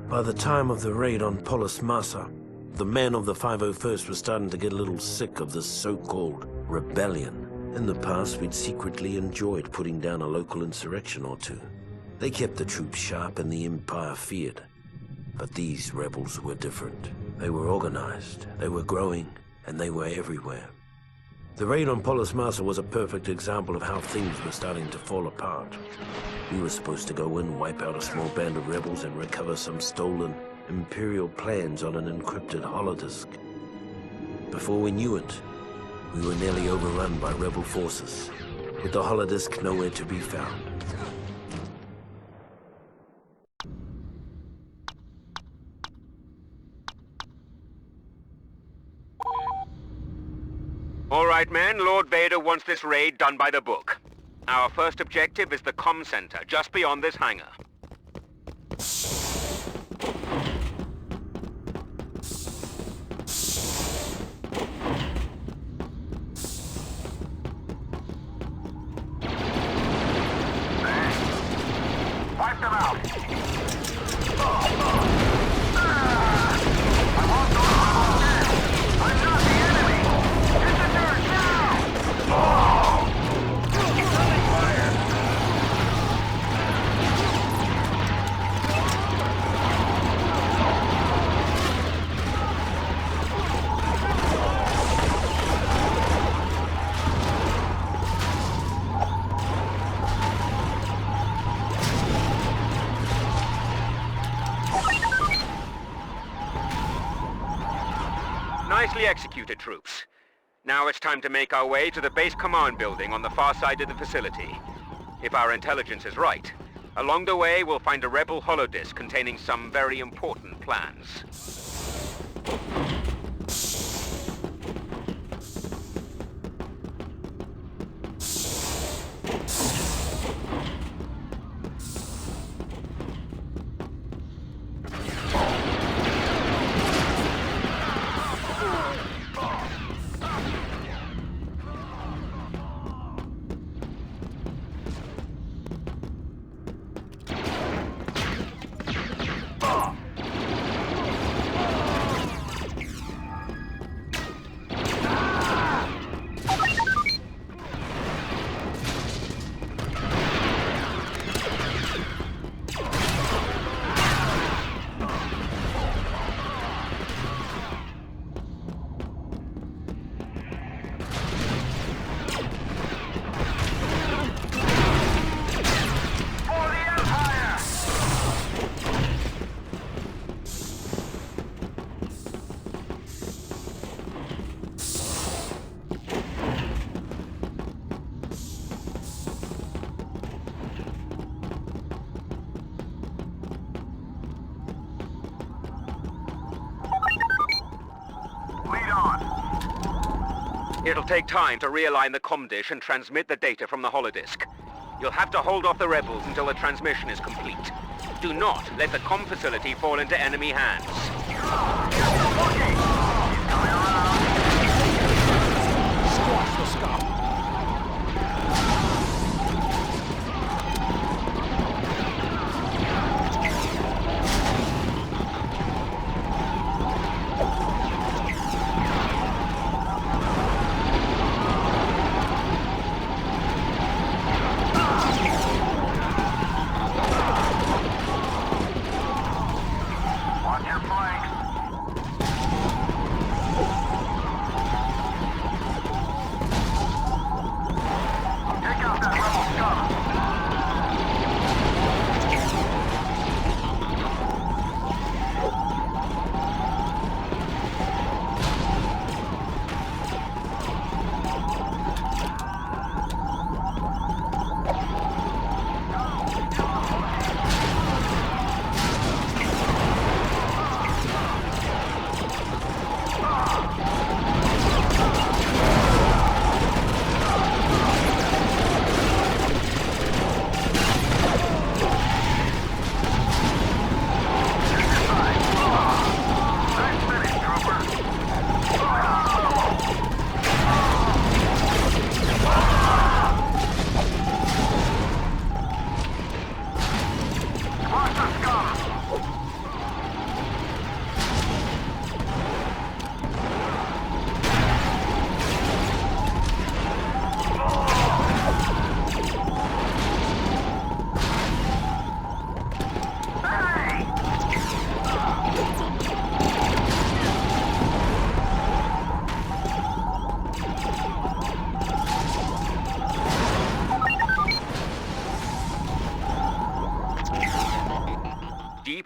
By the time of the raid on Polis Massa, the men of the 501st were starting to get a little sick of this so-called rebellion. In the past, we'd secretly enjoyed putting down a local insurrection or two. They kept the troops sharp and the Empire feared. But these rebels were different. They were organized, they were growing, and they were everywhere. The raid on Polis Massa was a perfect example of how things were starting to fall apart. We were supposed to go in, wipe out a small band of rebels, and recover some stolen Imperial plans on an encrypted holodisk. Before we knew it, we were nearly overrun by rebel forces, with the holodisk nowhere to be found. All right, men, Lord Vader wants this raid done by the book. Our first objective is the comm center, just beyond this hangar. Wipe them out! Nicely executed, troops. Now it's time to make our way to the base command building on the far side of the facility. If our intelligence is right, along the way we'll find a rebel holodisk containing some very important plans. It'll take time to realign the comm dish and transmit the data from the holodisk. You'll have to hold off the rebels until the transmission is complete. Do not let the comm facility fall into enemy hands. Squash the scum!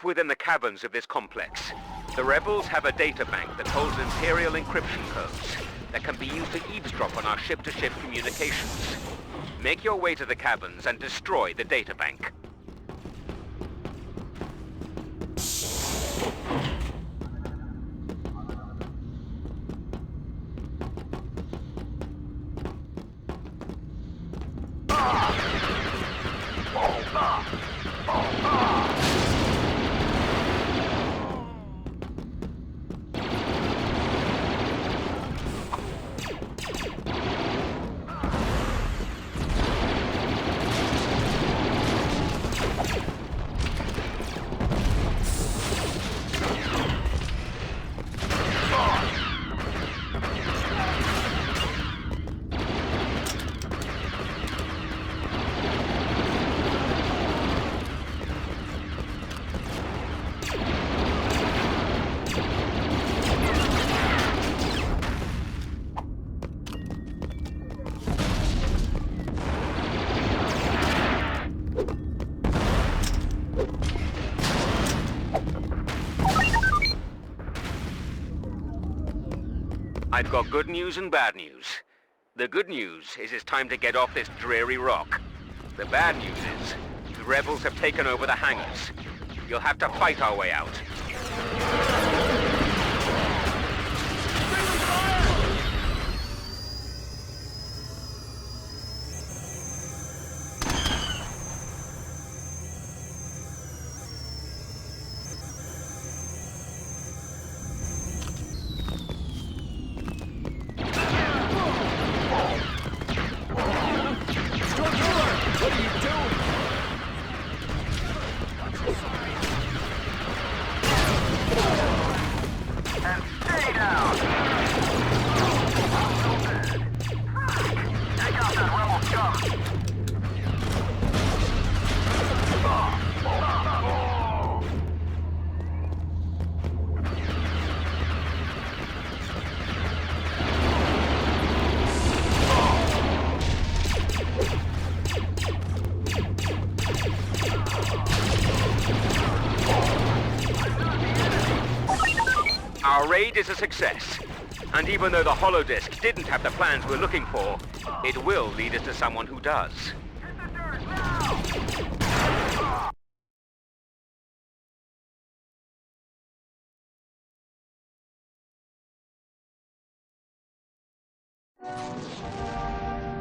Deep within the caverns of this complex, the rebels have a data bank that holds Imperial encryption codes that can be used to eavesdrop on our ship-to-ship communications. Make your way to the caverns and destroy the data bank. I've got good news and bad news. The good news is it's time to get off this dreary rock. The bad news is the rebels have taken over the hangars. You'll have to fight our way out. Our raid is a success, and even though the holodisk didn't have the plans we're looking for, it will lead us to someone who does.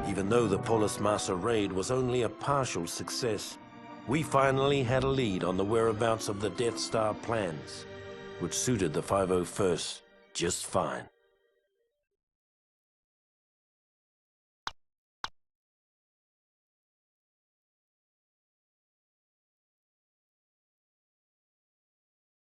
Even though the Polis Massa raid was only a partial success, we finally had a lead on the whereabouts of the Death Star plans, which suited the 501st just fine.